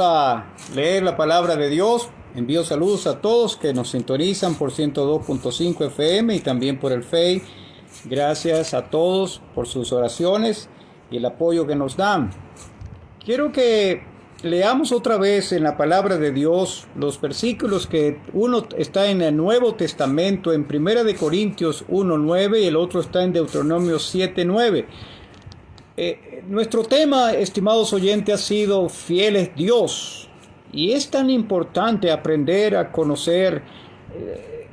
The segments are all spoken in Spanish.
A leer la palabra de Dios. Envío saludos a todos que nos sintonizan por 102.5 FM y también por el Face. Gracias a todos por sus oraciones y el apoyo que nos dan. Quiero que leamos otra vez en la palabra de Dios los versículos que uno está en el Nuevo Testamento, en 1 de Corintios 1:9 y el otro está en Deuteronomio 7:9. Nuestro tema, estimados oyentes, ha sido fiel es Dios. Y es tan importante aprender a conocer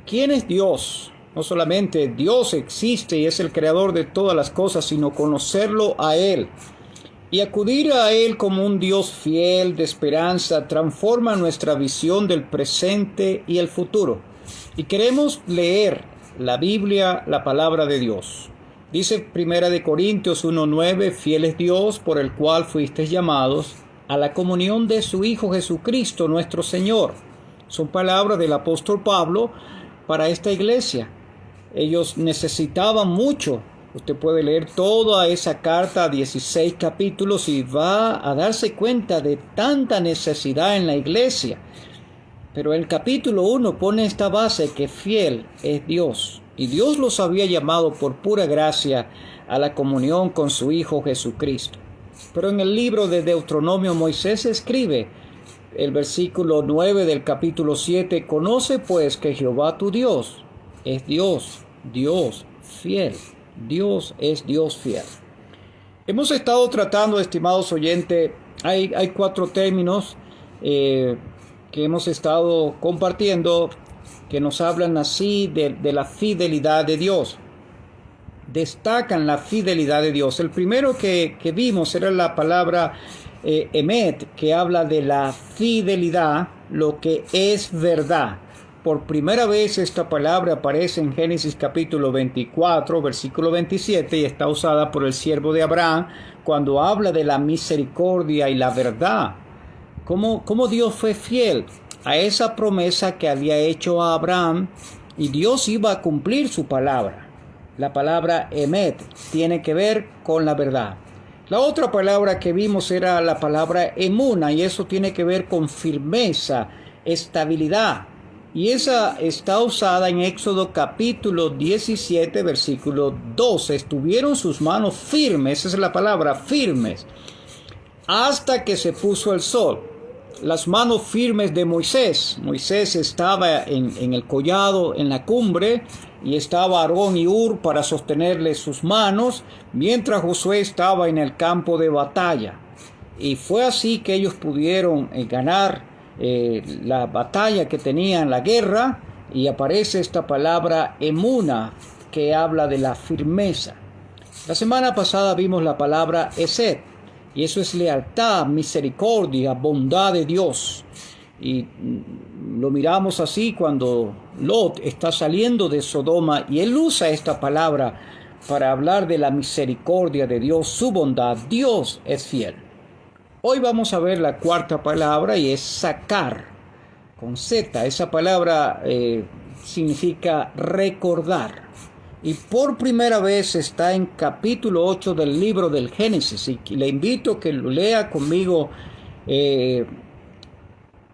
quién es Dios. No solamente Dios existe y es el creador de todas las cosas, sino conocerlo a Él. Y acudir a Él como un Dios fiel, de esperanza, transforma nuestra visión del presente y el futuro. Y queremos leer la Biblia, la palabra de Dios. Dice 1 de Corintios 1:9, fiel es Dios por el cual fuisteis llamados a la comunión de su Hijo Jesucristo nuestro Señor. Son palabras del apóstol Pablo para esta iglesia. Ellos necesitaban mucho. Usted puede leer toda esa carta, 16 capítulos, y va a darse cuenta de tanta necesidad en la iglesia. Pero el capítulo 1 pone esta base que fiel es Dios. Y Dios los había llamado por pura gracia a la comunión con su Hijo Jesucristo. Pero en el libro de Deuteronomio Moisés escribe el versículo 9 del capítulo 7, conoce pues que Jehová tu Dios es Dios, Dios fiel. Dios es Dios fiel. Hemos estado tratando, estimados oyentes, hay 4 términos que hemos estado compartiendo que nos hablan así de la fidelidad de Dios. Destacan la fidelidad de Dios. El primero que vimos era la palabra emet, que habla de la fidelidad, lo que es verdad. Por primera vez esta palabra aparece en Génesis capítulo 24, versículo 27, y está usada por el siervo de Abraham cuando habla de la misericordia y la verdad. ¿Cómo Dios fue fiel a esa promesa que había hecho a Abraham, y Dios iba a cumplir su palabra? La palabra emet tiene que ver con la verdad. La otra palabra que vimos era la palabra emuna, y eso tiene que ver con firmeza, estabilidad. Y esa está usada en Éxodo capítulo 17, versículo 12. Estuvieron sus manos firmes, esa es la palabra, firmes, hasta que se puso el sol. Las manos firmes de Moisés. Moisés estaba en el collado, en la cumbre, y estaba Aarón y Hur para sostenerle sus manos, mientras Josué estaba en el campo de batalla. Y fue así que ellos pudieron ganar la batalla que tenían, la guerra, y aparece esta palabra emuna, que habla de la firmeza. La semana pasada vimos la palabra esed, y eso es lealtad, misericordia, bondad de Dios. Y lo miramos así cuando Lot está saliendo de Sodoma, y él usa esta palabra para hablar de la misericordia de Dios, su bondad. Dios es fiel. Hoy vamos a ver la cuarta palabra, y es sacar, con Z. Esa palabra significa recordar. Y por primera vez está en capítulo 8 del libro del Génesis. Y le invito a que lo lea conmigo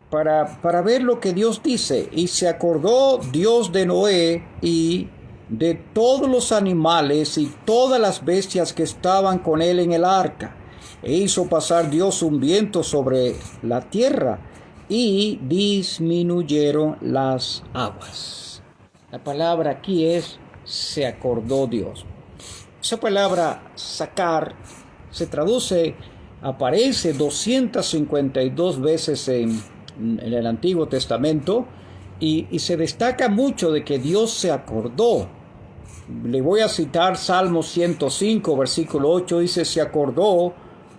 para ver lo que Dios dice. Y se acordó Dios de Noé y de todos los animales y todas las bestias que estaban con él en el arca. E hizo pasar Dios un viento sobre la tierra, y disminuyeron las aguas. La palabra aquí es se acordó Dios. Esa palabra sacar se traduce, aparece 252 veces en el Antiguo Testamento, y se destaca mucho de que Dios se acordó. Le voy a citar Salmo 105, versículo 8, dice, se acordó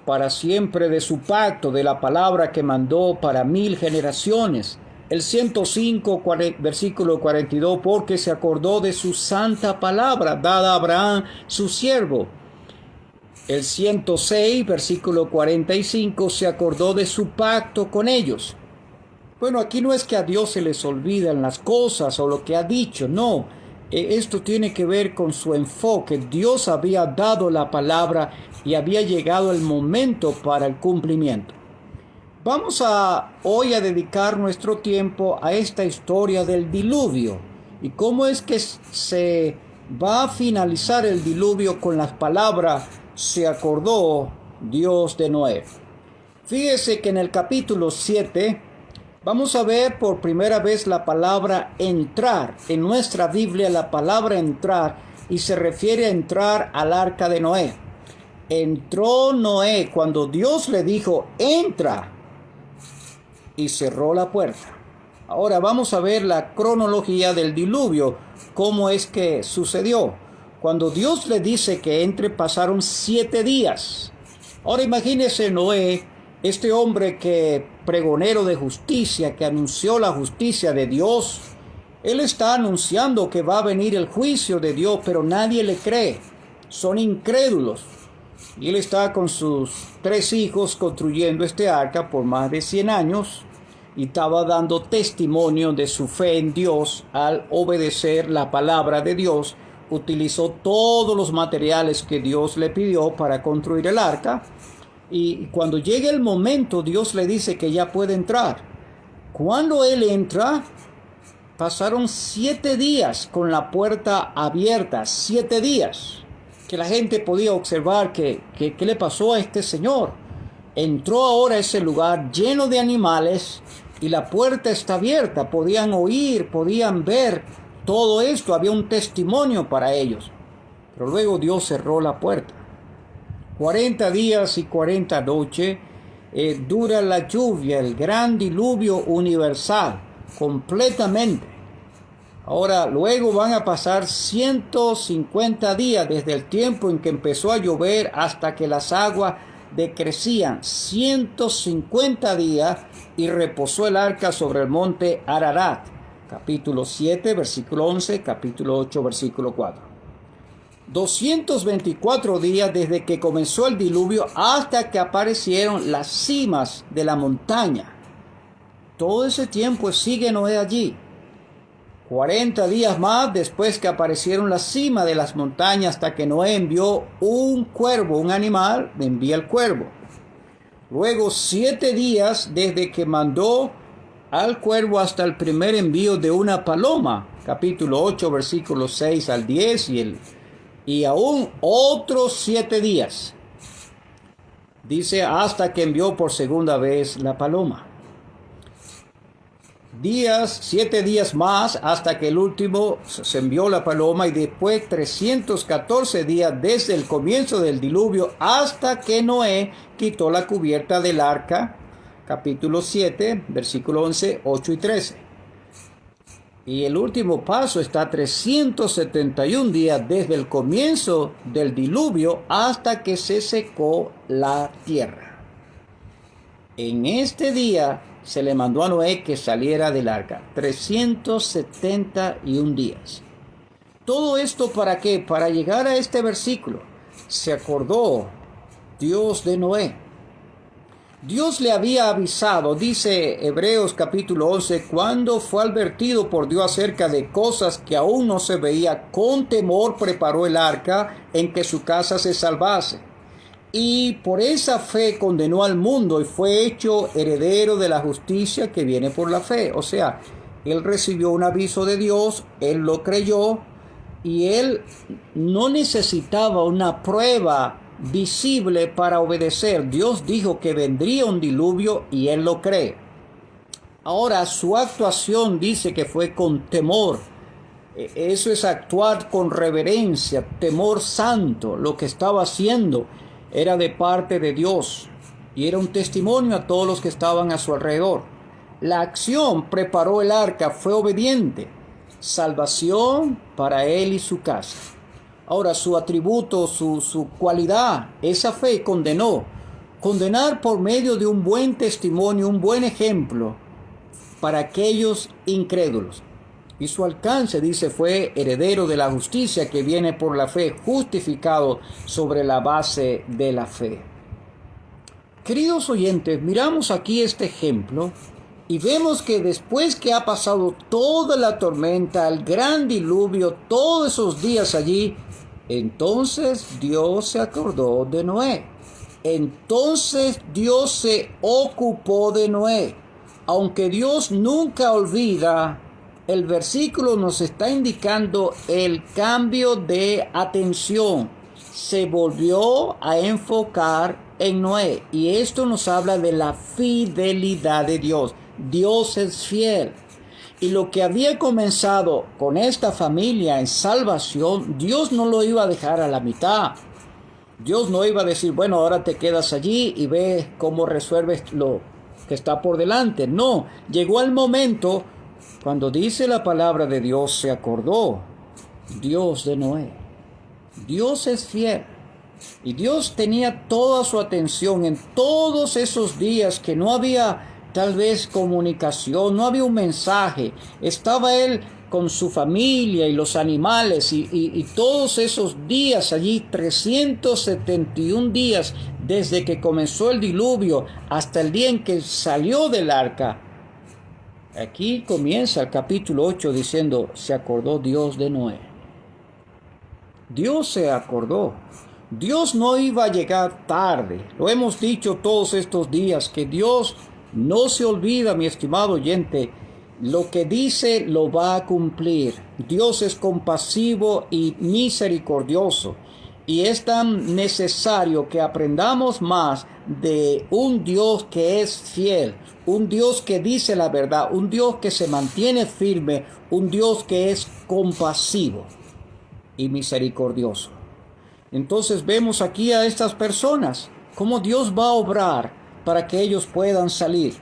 para siempre de su pacto, de la palabra que mandó para 1000 generaciones. El 105, versículo 42, porque se acordó de su santa palabra, dada a Abraham, su siervo. El 106, versículo 45, se acordó de su pacto con ellos. Bueno, aquí no es que a Dios se les olvidan las cosas o lo que ha dicho, no. Esto tiene que ver con su enfoque. Dios había dado la palabra y había llegado el momento para el cumplimiento. Vamos hoy a dedicar nuestro tiempo a esta historia del diluvio y cómo es que se va a finalizar el diluvio con las palabras "se acordó Dios de Noé". Fíjese que en el capítulo 7 vamos a ver por primera vez la palabra entrar. En nuestra Biblia la palabra entrar, y se refiere a entrar al arca de Noé. Entró Noé cuando Dios le dijo entra, y cerró la puerta. Ahora vamos a ver la cronología del diluvio, cómo es que sucedió. Cuando Dios le dice que entre, pasaron 7 días. Ahora imagínese Noé, este hombre pregonero de justicia, que anunció la justicia de Dios. Él está anunciando que va a venir el juicio de Dios, pero nadie le cree. Son incrédulos. Y él está con sus 3 hijos construyendo este arca por más de 100 años. Y estaba dando testimonio de su fe en Dios al obedecer la palabra de Dios. Utilizó todos los materiales que Dios le pidió para construir el arca. Y cuando llegue el momento, Dios le dice que ya puede entrar. Cuando él entra, pasaron 7 días con la puerta abierta. 7 días que la gente podía observar qué le pasó a este señor. Entró ahora a ese lugar lleno de animales y la puerta está abierta. Podían oír, podían ver todo esto. Había un testimonio para ellos. Pero luego Dios cerró la puerta. 40 días y 40 noches dura la lluvia, el gran diluvio universal, completamente. Ahora, luego van a pasar 150 días desde el tiempo en que empezó a llover hasta que las aguas decrecían. 150 días y reposó el arca sobre el monte Ararat. Capítulo 7, versículo 11, capítulo 8, versículo 4. 224 días desde que comenzó el diluvio hasta que aparecieron las cimas de la montaña. Todo ese tiempo sigue Noé allí. 40 días más después que aparecieron las cimas de las montañas hasta que Noé envió un cuervo, un animal, envía el cuervo. Luego 7 días desde que mandó al cuervo hasta el primer envío de una paloma. Capítulo 8, versículos 6 al 10 y aún otros 7 días. Dice hasta que envió por segunda vez la paloma. 7 días más hasta que el último se envió la paloma y después 314 días desde el comienzo del diluvio hasta que Noé quitó la cubierta del arca. Capítulo 7, versículo 11, 8 y 13. Y el último paso está 371 días desde el comienzo del diluvio hasta que se secó la tierra. En este día se le mandó a Noé que saliera del arca. 371 días. ¿Todo esto para qué? Para llegar a este versículo. Se acordó Dios de Noé. Dios le había avisado, dice Hebreos capítulo 11, cuando fue advertido por Dios acerca de cosas que aún no se veía, con temor preparó el arca en que su casa se salvase. Y por esa fe condenó al mundo y fue hecho heredero de la justicia que viene por la fe. O sea, él recibió un aviso de Dios, él lo creyó y él no necesitaba una prueba visible para obedecer. Dios dijo que vendría un diluvio y él lo cree. Ahora su actuación dice que fue con temor. Eso es actuar con reverencia, temor santo. Lo que estaba haciendo era de parte de Dios y era un testimonio a todos los que estaban a su alrededor. La acción preparó el arca, fue obediente. Salvación para él y su casa. Ahora su atributo, su cualidad, esa fe condenó. Condenar por medio de un buen testimonio, un buen ejemplo para aquellos incrédulos. Y su alcance, dice, fue heredero de la justicia que viene por la fe, justificado sobre la base de la fe. Queridos oyentes, miramos aquí este ejemplo y vemos que después que ha pasado toda la tormenta, el gran diluvio, todos esos días allí, entonces Dios se acordó de Noé. Entonces Dios se ocupó de Noé. Aunque Dios nunca olvida, el versículo nos está indicando el cambio de atención. Se volvió a enfocar en Noé. Y esto nos habla de la fidelidad de Dios. Dios es fiel. Y lo que había comenzado con esta familia en salvación, Dios no lo iba a dejar a la mitad. Dios no iba a decir, bueno, ahora te quedas allí y ves cómo resuelves lo que está por delante. No, llegó el momento cuando dice la palabra de Dios, se acordó Dios de Noé. Dios es fiel. Y Dios tenía toda su atención en todos esos días que no había tal vez comunicación, no había un mensaje. Estaba él con su familia y los animales y todos esos días allí, 371 días desde que comenzó el diluvio hasta el día en que salió del arca. Aquí comienza el capítulo 8 diciendo, se acordó Dios de Noé. Dios se acordó. Dios no iba a llegar tarde. Lo hemos dicho todos estos días, que Dios no se olvida, mi estimado oyente. Lo que dice lo va a cumplir. Dios es compasivo y misericordioso. Y es tan necesario que aprendamos más de un Dios que es fiel, un Dios que dice la verdad, un Dios que se mantiene firme, un Dios que es compasivo y misericordioso. Entonces vemos aquí a estas personas, cómo Dios va a obrar para que ellos puedan salir.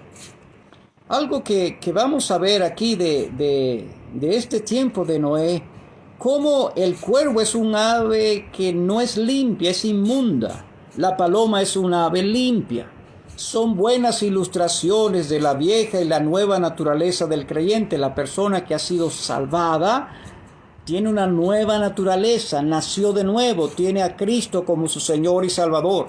Algo que vamos a ver aquí de este tiempo de Noé, cómo el cuervo es un ave que no es limpia, es inmunda. La paloma es una ave limpia. Son buenas ilustraciones de la vieja y la nueva naturaleza del creyente. La persona que ha sido salvada tiene una nueva naturaleza, nació de nuevo, tiene a Cristo como su Señor y Salvador.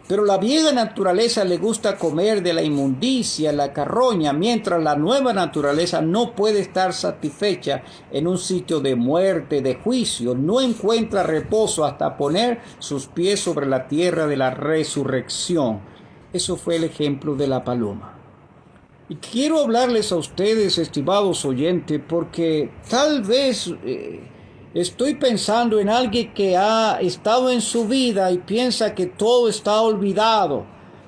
Pero la vieja naturaleza le gusta comer de la inmundicia, la carroña, mientras la nueva naturaleza no puede estar satisfecha en un sitio de muerte, de juicio, no encuentra reposo hasta poner sus pies sobre la tierra de la resurrección. Eso fue el ejemplo de la paloma. Y quiero hablarles a ustedes, estimados oyentes, porque tal vez estoy pensando en alguien que ha estado en su vida y piensa que todo está olvidado.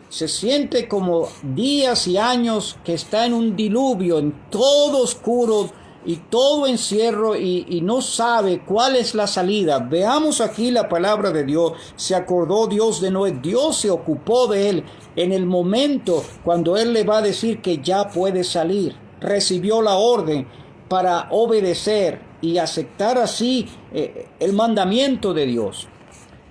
Se siente como días y años que está en un diluvio, en todo oscuro y todo encierro y no sabe cuál es la salida. Veamos aquí la palabra de Dios. Se acordó Dios de Noé. Dios se ocupó de él en el momento cuando él le va a decir que ya puede salir. Recibió la orden para obedecer y aceptar así el mandamiento de Dios.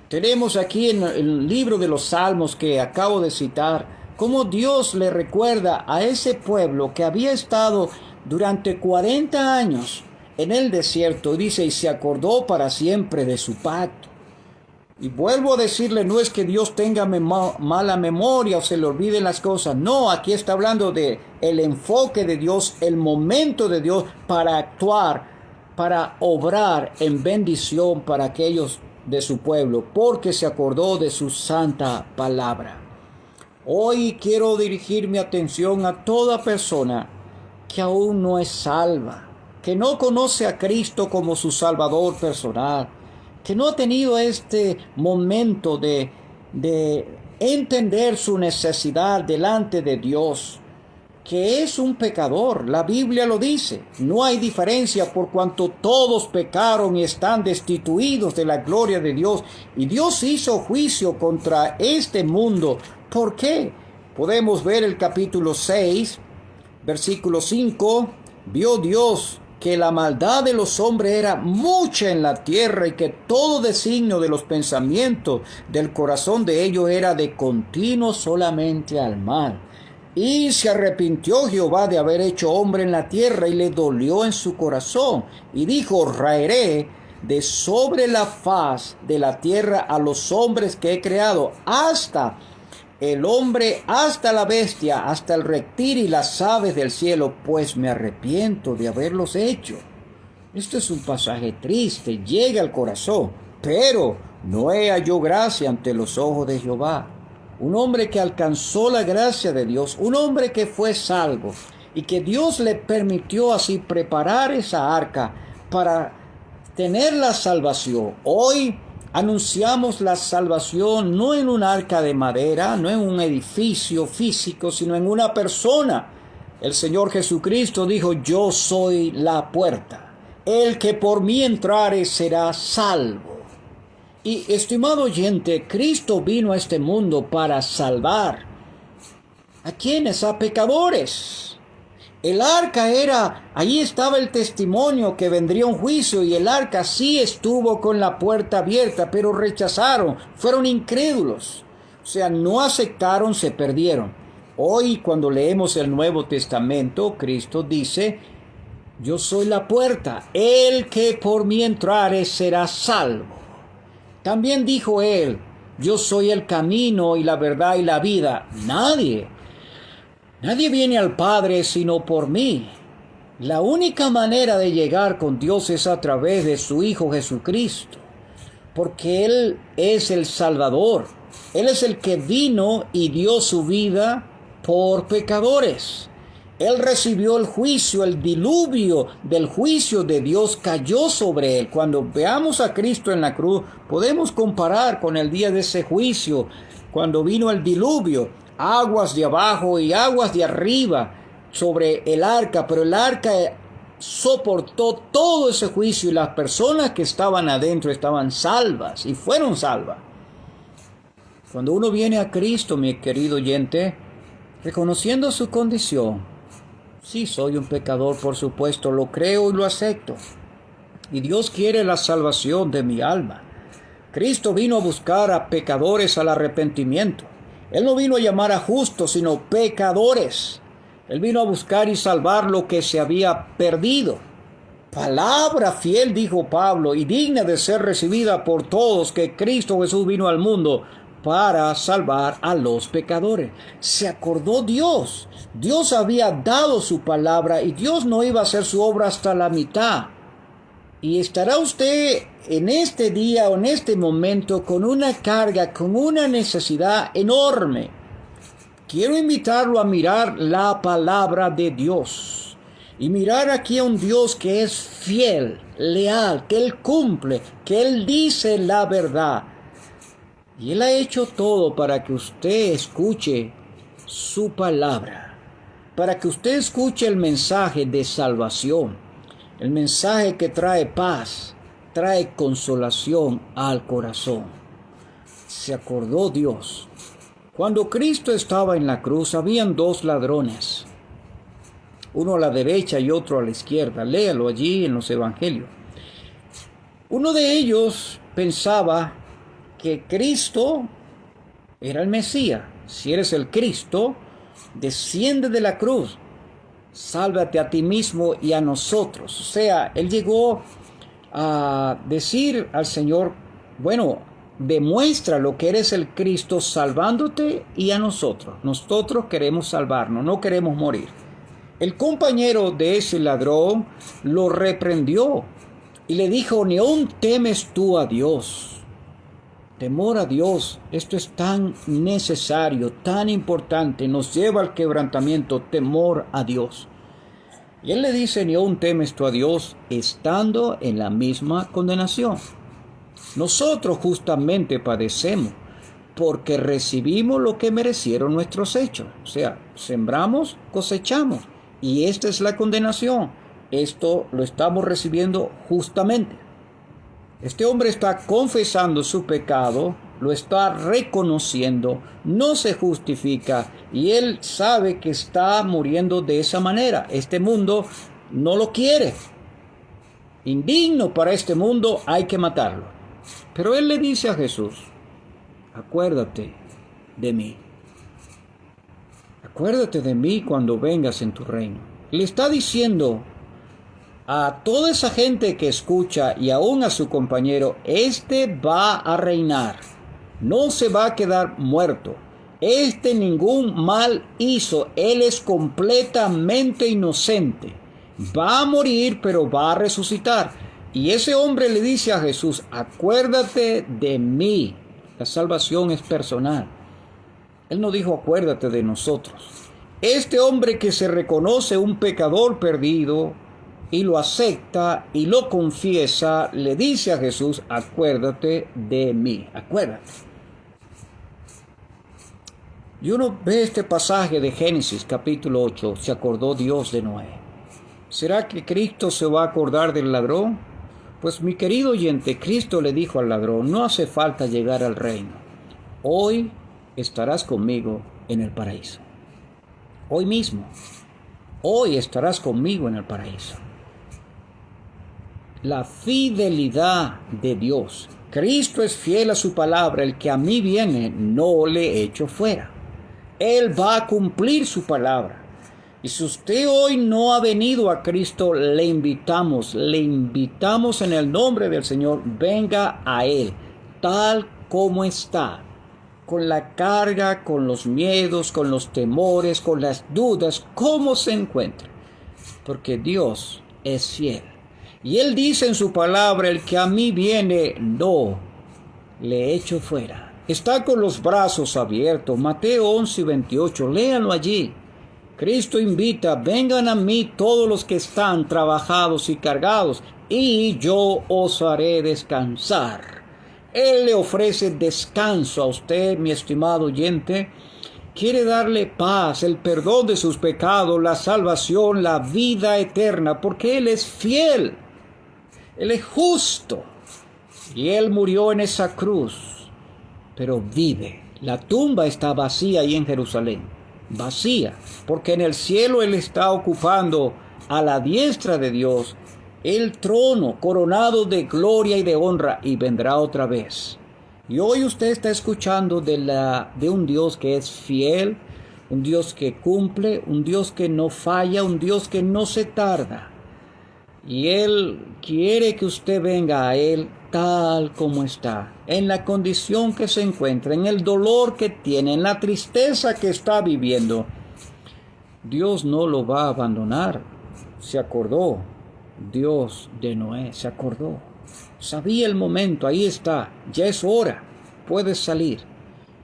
Tenemos aquí en el libro de los Salmos que acabo de citar, cómo Dios le recuerda a ese pueblo que había estado durante 40 años en el desierto. Dice, y se acordó para siempre de su pacto. Y vuelvo a decirle, no es que Dios tenga mala memoria o se le olviden las cosas. No, aquí está hablando de el enfoque de Dios, el momento de Dios para actuar, para obrar en bendición para aquellos de su pueblo, porque se acordó de su santa palabra. Hoy quiero dirigir mi atención a toda persona que aún no es salva, que no conoce a Cristo como su Salvador personal, que no ha tenido este momento de entender su necesidad delante de Dios, que es un pecador. La Biblia lo dice. No hay diferencia por cuanto todos pecaron y están destituidos de la gloria de Dios. Y Dios hizo juicio contra este mundo. ¿Por qué? Podemos ver el capítulo 6, versículo 5. Vio Dios que la maldad de los hombres era mucha en la tierra y que todo designio de los pensamientos del corazón de ellos era de continuo solamente al mal. Y se arrepintió Jehová de haber hecho hombre en la tierra y le dolió en su corazón. Y dijo, raeré de sobre la faz de la tierra a los hombres que he creado, hasta el hombre, hasta la bestia, hasta el reptil y las aves del cielo, pues me arrepiento de haberlos hecho. Esto es un pasaje triste, llega al corazón, pero Noé halló gracia ante los ojos de Jehová. un hombre que alcanzó la gracia de Dios, un hombre que fue salvo y que Dios le permitió así preparar esa arca para tener la salvación. Hoy anunciamos la salvación no en un arca de madera, no en un edificio físico, sino en una persona. El Señor Jesucristo dijo: yo soy la puerta. El que por mí entrare será salvo. Y, estimado oyente, Cristo vino a este mundo para salvar. ¿A quiénes? A pecadores. El arca allí estaba el testimonio que vendría un juicio, y el arca sí estuvo con la puerta abierta, pero rechazaron, fueron incrédulos. O sea, no aceptaron, se perdieron. Hoy, cuando leemos el Nuevo Testamento, Cristo dice: yo soy la puerta, el que por mí entrare será salvo. También dijo él: yo soy el camino y la verdad y la vida. Nadie viene al Padre sino por mí. La única manera de llegar con Dios es a través de su Hijo Jesucristo, porque Él es el Salvador. Él es el que vino y dio su vida por pecadores. Él recibió el juicio, el diluvio del juicio de Dios cayó sobre él. Cuando veamos a Cristo en la cruz, podemos comparar con el día de ese juicio, cuando vino el diluvio, aguas de abajo y aguas de arriba sobre el arca, pero el arca soportó todo ese juicio y las personas que estaban adentro estaban salvas y fueron salvas. Cuando uno viene a Cristo, mi querido oyente, reconociendo su condición, sí, soy un pecador, por supuesto, lo creo y lo acepto. Y Dios quiere la salvación de mi alma. Cristo vino a buscar a pecadores al arrepentimiento. Él no vino a llamar a justos, sino pecadores. Él vino a buscar y salvar lo que se había perdido. Palabra fiel, dijo Pablo, y digna de ser recibida por todos, que Cristo Jesús vino al mundo para salvar a los pecadores. Se acordó Dios. Dios había dado su palabra y Dios no iba a hacer su obra hasta la mitad. Y estará usted en este día o en este momento con una carga, con una necesidad enorme. Quiero invitarlo a mirar la palabra de Dios y mirar aquí a un Dios que es fiel, leal, que Él cumple, que Él dice la verdad. Y Él ha hecho todo para que usted escuche su palabra, para que usted escuche el mensaje de salvación, el mensaje que trae paz, trae consolación al corazón. Se acordó Dios. Cuando Cristo estaba en la cruz, habían dos ladrones, uno a la derecha y otro a la izquierda. Léalo allí en los evangelios. Uno de ellos pensaba que Cristo era el Mesías. Si eres el Cristo, desciende de la cruz, sálvate a ti mismo y a nosotros. O sea, él llegó a decir al Señor: bueno, demuestra lo que eres el Cristo, salvándote y a nosotros. Nosotros queremos salvarnos, no queremos morir. El compañero de ese ladrón lo reprendió y le dijo: ¿ni aún temes tú a Dios? Temor a Dios, esto es tan necesario, tan importante, nos lleva al quebrantamiento, temor a Dios. Y él le dice: ¿ni aún temes tú a Dios?, estando en la misma condenación. Nosotros justamente padecemos porque recibimos lo que merecieron nuestros hechos. O sea, sembramos, cosechamos. Y esta es la condenación. Esto lo estamos recibiendo justamente. Este hombre está confesando su pecado, lo está reconociendo, no se justifica y él sabe que está muriendo de esa manera. Este mundo no lo quiere. Indigno para este mundo, hay que matarlo. Pero él le dice a Jesús: acuérdate de mí. Acuérdate de mí cuando vengas en tu reino. Le está diciendo a toda esa gente que escucha y aún a su compañero: este va a reinar, no se va a quedar muerto. Este ningún mal hizo, él es completamente inocente. Va a morir, pero va a resucitar. Y ese hombre le dice a Jesús: acuérdate de mí. La salvación es personal. Él no dijo acuérdate de nosotros. Este hombre que se reconoce un pecador perdido y lo acepta y lo confiesa, le dice a Jesús, acuérdate de mí, acuérdate. Y uno ve este pasaje de Génesis capítulo 8, se acordó Dios de Noé. ¿Será que Cristo se va a acordar del ladrón? Pues mi querido oyente, Cristo le dijo al ladrón, no hace falta llegar al reino. Hoy estarás conmigo en el paraíso. Hoy mismo. Hoy estarás conmigo en el paraíso. La fidelidad de Dios. Cristo es fiel a su palabra. El que a mí viene, no le echo fuera. Él va a cumplir su palabra. Y si usted hoy no ha venido a Cristo, le invitamos en el nombre del Señor, venga a Él, tal como está, con la carga, con los miedos, con los temores, con las dudas, como se encuentra. Porque Dios es fiel. Y Él dice en su palabra, el que a mí viene, no le echo fuera. Está con los brazos abiertos. Mateo 11:28. Léanlo allí. Cristo invita, vengan a mí todos los que están trabajados y cargados, y yo os haré descansar. Él le ofrece descanso a usted, mi estimado oyente. Quiere darle paz, el perdón de sus pecados, la salvación, la vida eterna, porque Él es fiel. Él es justo. Y Él murió en esa cruz. Pero vive. La tumba está vacía ahí en Jerusalén. Vacía. Porque en el cielo Él está ocupando a la diestra de Dios el trono, coronado de gloria y de honra, y vendrá otra vez. Y hoy usted está escuchando de un Dios que es fiel, un Dios que cumple, un Dios que no falla, un Dios que no se tarda. Y Él quiere que usted venga a Él tal como está, en la condición que se encuentra, en el dolor que tiene, en la tristeza que está viviendo. Dios no lo va a abandonar. Se acordó Dios de Noé, se acordó. Sabía el momento, ahí está, ya es hora, puedes salir.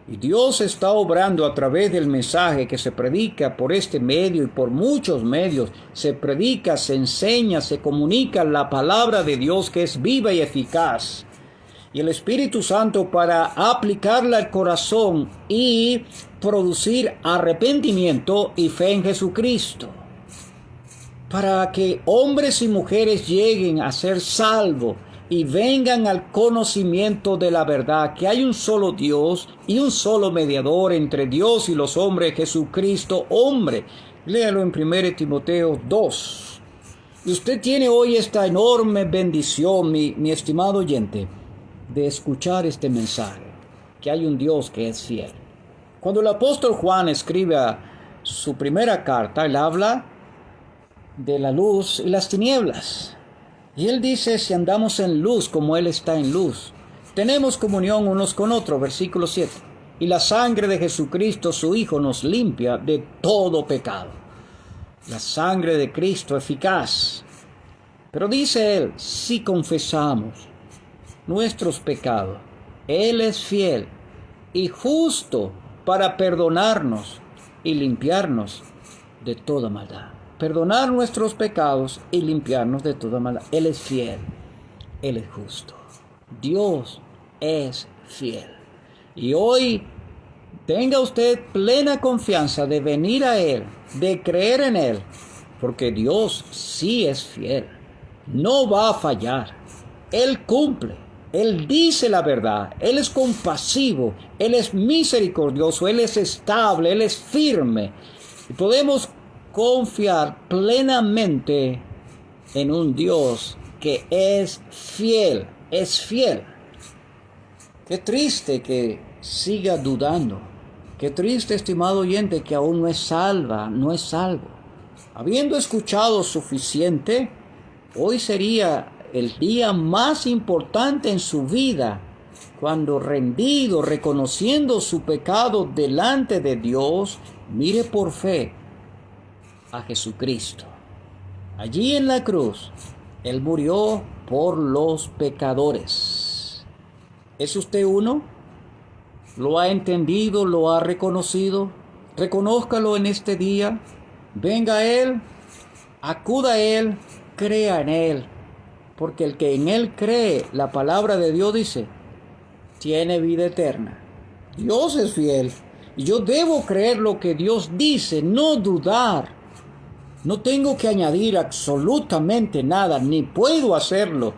Y Dios está obrando a través del mensaje que se predica por este medio y por muchos medios. Se predica, se enseña, se comunica la palabra de Dios que es viva y eficaz. Y el Espíritu Santo para aplicarla al corazón y producir arrepentimiento y fe en Jesucristo. Para que hombres y mujeres lleguen a ser salvos y vengan al conocimiento de la verdad, que hay un solo Dios y un solo mediador entre Dios y los hombres, Jesucristo, hombre. Léalo en 1 Timoteo 2. Y usted tiene hoy esta enorme bendición, mi estimado oyente, de escuchar este mensaje, que hay un Dios que es fiel. Cuando el apóstol Juan escribe su primera carta, él habla de la luz y las tinieblas. Y él dice, si andamos en luz como Él está en luz, tenemos comunión unos con otros, versículo 7. Y la sangre de Jesucristo, su Hijo, nos limpia de todo pecado. La sangre de Cristo eficaz. Pero dice Él, si confesamos nuestros pecados, Él es fiel y justo para perdonarnos y limpiarnos de toda maldad. Perdonar nuestros pecados y limpiarnos de toda maldad. Él es fiel. Él es justo. Dios es fiel. Y hoy tenga usted plena confianza de venir a Él, de creer en Él, porque Dios sí es fiel. No va a fallar. Él cumple. Él dice la verdad. Él es compasivo. Él es misericordioso. Él es estable. Él es firme. Y podemos confiar plenamente en un Dios que es fiel, es fiel. Qué triste que siga dudando. Qué triste, estimado oyente, que aún no es salva, no es salvo. Habiendo escuchado suficiente, hoy sería el día más importante en su vida, cuando rendido, reconociendo su pecado delante de Dios, mire por fe a Jesucristo. Allí en la cruz, Él murió por los pecadores. ¿Es usted uno? ¿Lo ha entendido? ¿Lo ha reconocido? Reconózcalo en este día. Venga a Él, acuda a Él, crea en Él. Porque el que en Él cree, la palabra de Dios dice, tiene vida eterna. Dios es fiel. Y yo debo creer lo que Dios dice, no dudar. No tengo que añadir absolutamente nada, ni puedo hacerlo.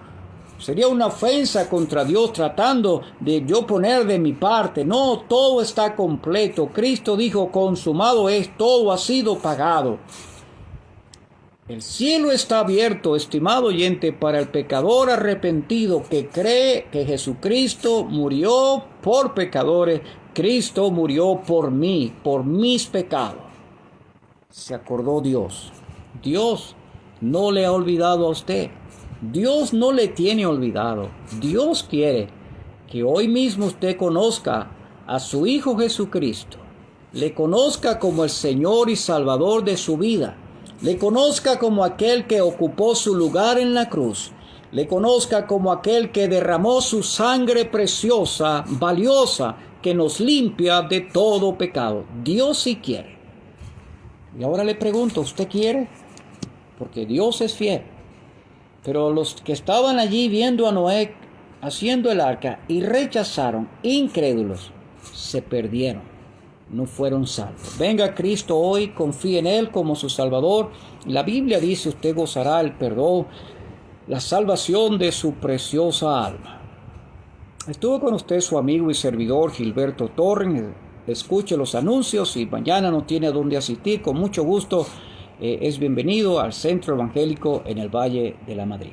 Sería una ofensa contra Dios tratando de yo poner de mi parte. No, todo está completo. Cristo dijo, consumado es, todo ha sido pagado. El cielo está abierto, estimado oyente, para el pecador arrepentido que cree que Jesucristo murió por pecadores. Cristo murió por mí, por mis pecados. Se acordó Dios. Dios no le ha olvidado a usted. Dios no le tiene olvidado. Dios quiere que hoy mismo usted conozca a su Hijo Jesucristo. Le conozca como el Señor y Salvador de su vida. Le conozca como aquel que ocupó su lugar en la cruz. Le conozca como aquel que derramó su sangre preciosa, valiosa, que nos limpia de todo pecado. Dios sí quiere. Y ahora le pregunto, ¿usted quiere? Porque Dios es fiel. Pero los que estaban allí viendo a Noé haciendo el arca y rechazaron, incrédulos, se perdieron, no fueron salvos. Venga Cristo hoy, confíe en Él como su Salvador. La Biblia dice, usted gozará el perdón, la salvación de su preciosa alma. Estuvo con usted su amigo y servidor Gilberto Torres. Escuche los anuncios y mañana no tiene a dónde asistir, con mucho gusto es bienvenido al Centro Evangélico en el Valle de la Madrid.